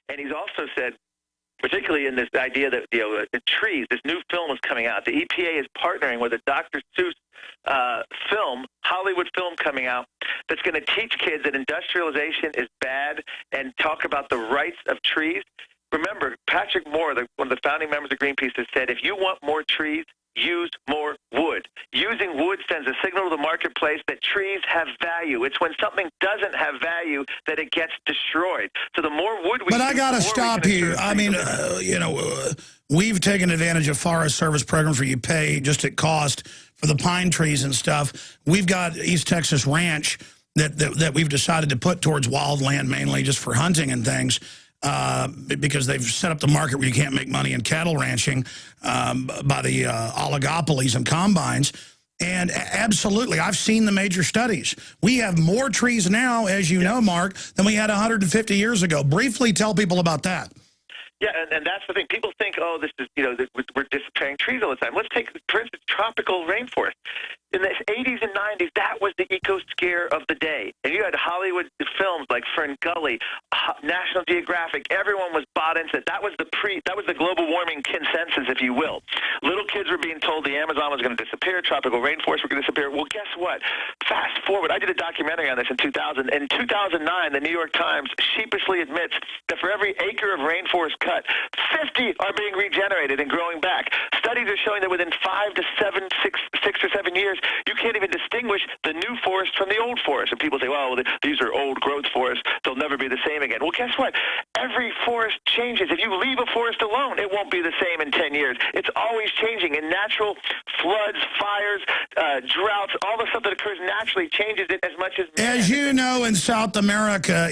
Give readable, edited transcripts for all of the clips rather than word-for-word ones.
And he's also said, particularly in this idea that the trees, this new film is coming out. The EPA is partnering with a Dr. Seuss film, Hollywood film coming out that's going to teach kids that industrialization is bad and talk about the rights of trees. Remember, Patrick Moore, one of the founding members of Greenpeace, has said, if you want more trees, use more wood. Using wood sends a signal to the marketplace that trees have value. It's when something doesn't have value that it gets destroyed. So the more wood we But I got to stop you. I mean, we've taken advantage of Forest Service programs where you pay just at cost for the pine trees and stuff. We've got East Texas Ranch that we've decided to put towards wildland, mainly just for hunting and things. Because they've set up the market where you can't make money in cattle ranching by the oligopolies and combines. And absolutely, I've seen the major studies. We have more trees now, as you know, Mark, than we had 150 years ago. Briefly tell people about that. Yeah, and that's the thing. People think, oh, this is, we're disappearing trees all the time. Let's take, for instance, tropical rainforest. In the 80s and 90s, that was the eco-scare of the day. And you had Hollywood films like Fern Gully, National Geographic. Everyone was bought into it. That was the global warming consensus, if you will. Little kids were being told the Amazon was going to disappear, tropical rainforests were going to disappear. Well, guess what? Fast forward. I did a documentary on this in 2000. In 2009, the New York Times sheepishly admits that for every acre of rainforest cut, 50 are being regenerated and growing back. Studies are showing that within 5 to 6 or 7 years, you can't even distinguish the new forest from the old forest. And people say, well, these are old growth forests. They'll never be the same again. Well, guess what? Every forest changes. If you leave a forest alone, it won't be the same in 10 years. It's always changing. And natural floods, fires, droughts, all the stuff that occurs naturally changes it as much as... As you know, in South America,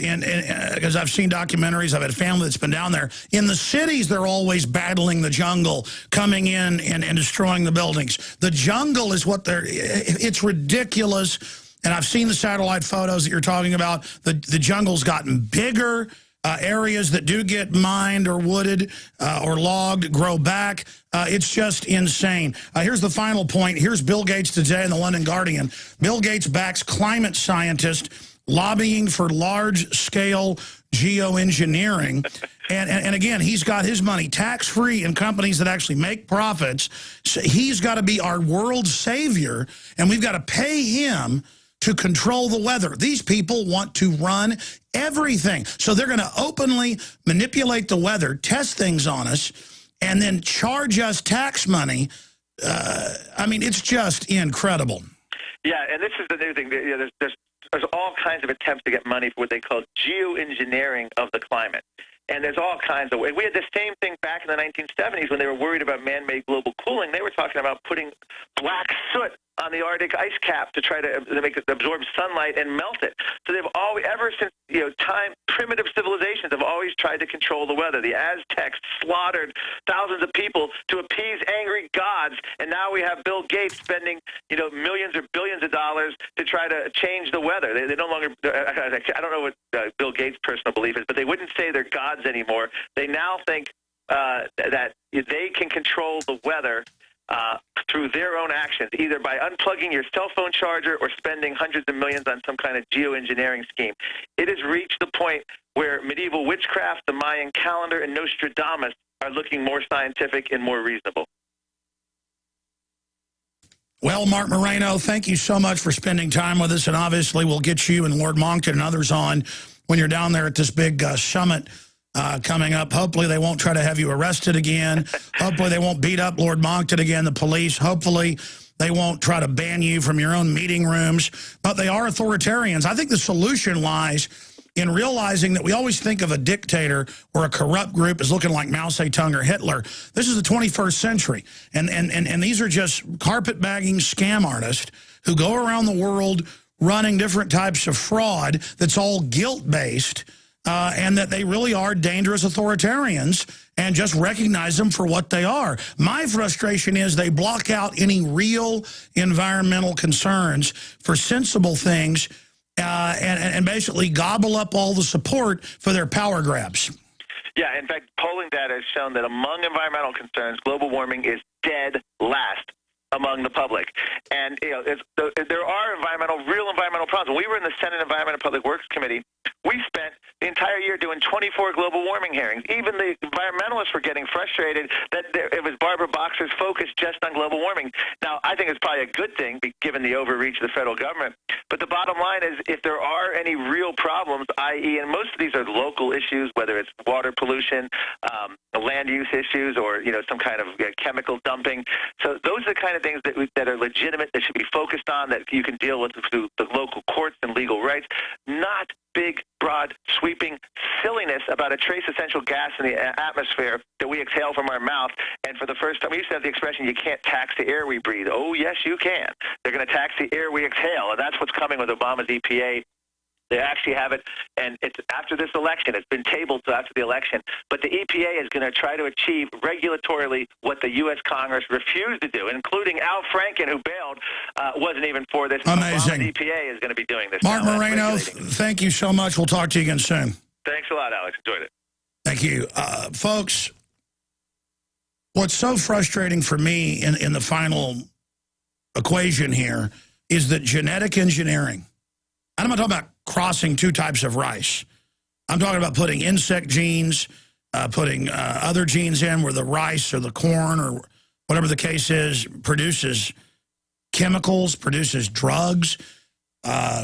because I've seen documentaries, I've had family that's been down there, in the cities, they're always battling the jungle, coming in and destroying the buildings. The jungle is what it's ridiculous. And I've seen the satellite photos that you're talking about. The jungle's gotten bigger. Areas that do get mined or wooded or logged grow back. It's just insane. Here's the final point. Here's Bill Gates today in the London Guardian. Bill Gates backs climate scientists lobbying for large-scale geoengineering. And again, he's got his money tax-free in companies that actually make profits. So he's got to be our world savior, and we've got to pay him to control the weather. These people want to run everything. So they're going to openly manipulate the weather, test things on us, and then charge us tax money. I mean, it's just incredible. Yeah, and this is the new thing. There's all kinds of attempts to get money for what they call geoengineering of the climate. And there's all kinds of ways. We had the same thing back in the 1970s when they were worried about man-made global cooling. They were talking about putting black soot on the Arctic ice cap to try to make it absorb sunlight and melt it. So they've always, ever since primitive civilizations have always tried to control the weather. The Aztecs slaughtered thousands of people to appease angry gods, and now we have Bill Gates spending millions or billions of dollars to try to change the weather. They no longer. I don't know what Bill Gates' personal belief is, but they wouldn't say they're gods anymore. They now think that they can control the weather through their own actions, either by unplugging your cell phone charger or spending hundreds of millions on some kind of geoengineering scheme. It has reached the point where medieval witchcraft, the Mayan calendar, and Nostradamus are looking more scientific and more reasonable. Well, Marc Morano, thank you so much for spending time with us, and obviously we'll get you and Lord Monckton and others on when you're down there at this big summit coming up. Hopefully they won't try to have you arrested again. Hopefully they won't beat up Lord Monckton again, the police. Hopefully they won't try to ban you from your own meeting rooms. But they are authoritarians. I think the solution lies in realizing that we always think of a dictator or a corrupt group as looking like Mao Zedong or Hitler. This is the 21st century. And these are just carpetbagging scam artists who go around the world running different types of fraud that's all guilt-based, and that they really are dangerous authoritarians, and just recognize them for what they are. My frustration is they block out any real environmental concerns for sensible things and basically gobble up all the support for their power grabs. Yeah, in fact, polling data has shown that among environmental concerns, global warming is dead last among the public. And there are real environmental problems. When we were in the Senate Environment and Public Works Committee, We spent the entire year doing 24 global warming hearings. Even the environmentalists were getting frustrated that it was Barbara Boxer's focus just on global warming. Now, I think it's probably a good thing, given the overreach of the federal government. But the bottom line is, if there are any real problems, i.e., and most of these are local issues, whether it's water pollution, land use issues, or some kind of chemical dumping. So those are the kind of things that are legitimate, that should be focused on, that you can deal with through the local courts and legal rights, not big, broad, sweeping silliness about a trace essential gas in the atmosphere that we exhale from our mouth. And for the first time, we used to have the expression, you can't tax the air we breathe. Oh, yes, you can. They're going to tax the air we exhale, and that's what's coming with Obama's EPA. They actually have it, and it's after this election. It's been tabled to after the election. But the EPA is going to try to achieve regulatorily what the U.S. Congress refused to do, including Al Franken, who bailed, wasn't even for this. Amazing. Obama's EPA is going to be doing this. Marc Morano, thank you so much. We'll talk to you again soon. Thanks a lot, Alex. Enjoyed it. Thank you. Folks, what's so frustrating for me in the final equation here is that genetic engineering, I'm not talking about crossing two types of rice. I'm talking about putting insect genes, putting other genes in where the rice or the corn or whatever the case is produces chemicals, produces drugs,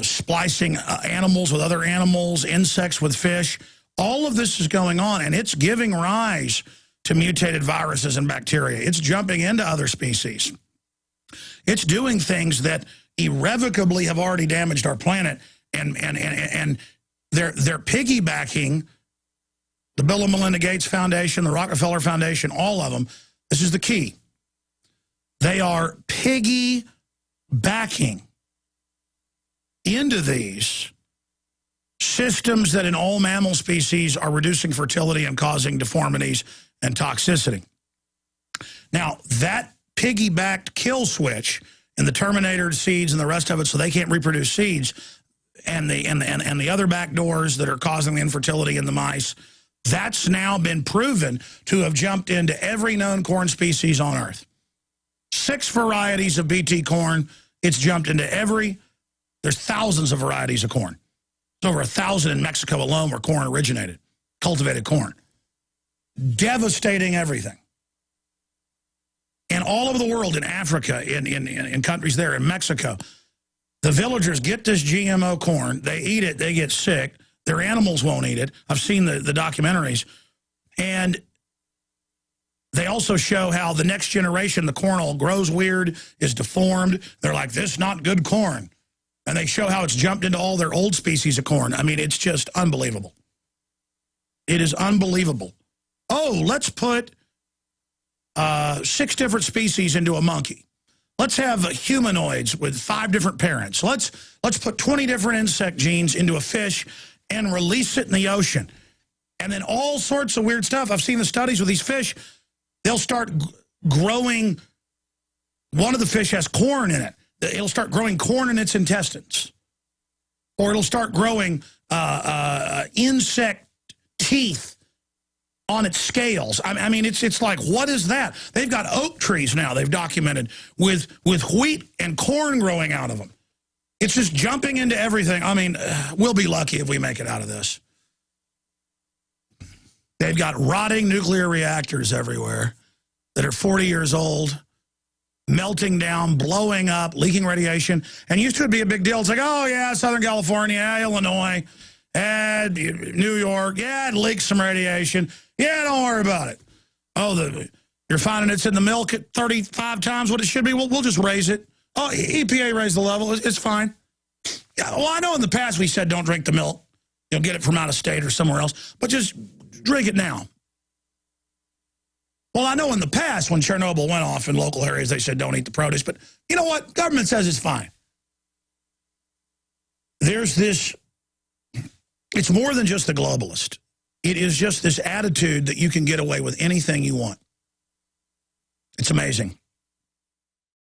splicing animals with other animals, insects with fish. All of this is going on, and it's giving rise to mutated viruses and bacteria. It's jumping into other species. It's doing things that irrevocably have already damaged our planet, and they're piggybacking the Bill and Melinda Gates Foundation, the Rockefeller Foundation, all of them. This is the key. They are piggybacking into these systems that in all mammal species are reducing fertility and causing deformities and toxicity. Now, that piggybacked kill switch and the Terminator seeds and the rest of it, so they can't reproduce seeds, and the other back doors that are causing the infertility in the mice, that's now been proven to have jumped into every known corn species on Earth. 6 varieties of BT corn, it's jumped into there's thousands of varieties of corn. There's over 1,000 in Mexico alone where corn originated, cultivated corn. Devastating everything. And all over the world, in Africa, in countries there, in Mexico, the villagers get this GMO corn, they eat it, they get sick, their animals won't eat it. I've seen the documentaries. And they also show how the next generation, the corn all grows weird, is deformed. They're like, this is not good corn. And they show how it's jumped into all their old species of corn. I mean, it's just unbelievable. It is unbelievable. Oh, let's put 6 different species into a monkey. Let's have humanoids with 5 different parents. Let's put 20 different insect genes into a fish and release it in the ocean. And then all sorts of weird stuff. I've seen the studies with these fish. They'll start growing. One of the fish has corn in it. It'll start growing corn in its intestines. Or it'll start growing insect teeth on its scales. I mean, it's like, what is that? They've got oak trees now, they've documented, with wheat and corn growing out of them. It's just jumping into everything. I mean, we'll be lucky if we make it out of this. They've got rotting nuclear reactors everywhere that are 40 years old, melting down, blowing up, leaking radiation. And used to be a big deal. It's like, oh, yeah, Southern California, yeah, Illinois, New York, yeah, it leaks some radiation. Yeah, don't worry about it. Oh, you're finding it's in the milk at 35 times what it should be? We'll just raise it. Oh, EPA raised the level. It's fine. Yeah, well, I know in the past we said don't drink the milk. You'll get it from out of state or somewhere else. But just drink it now. Well, I know in the past when Chernobyl went off in local areas, they said don't eat the produce. But you know what? Government says it's fine. There's this, it's more than just the globalist. It is just this attitude that you can get away with anything you want. It's amazing.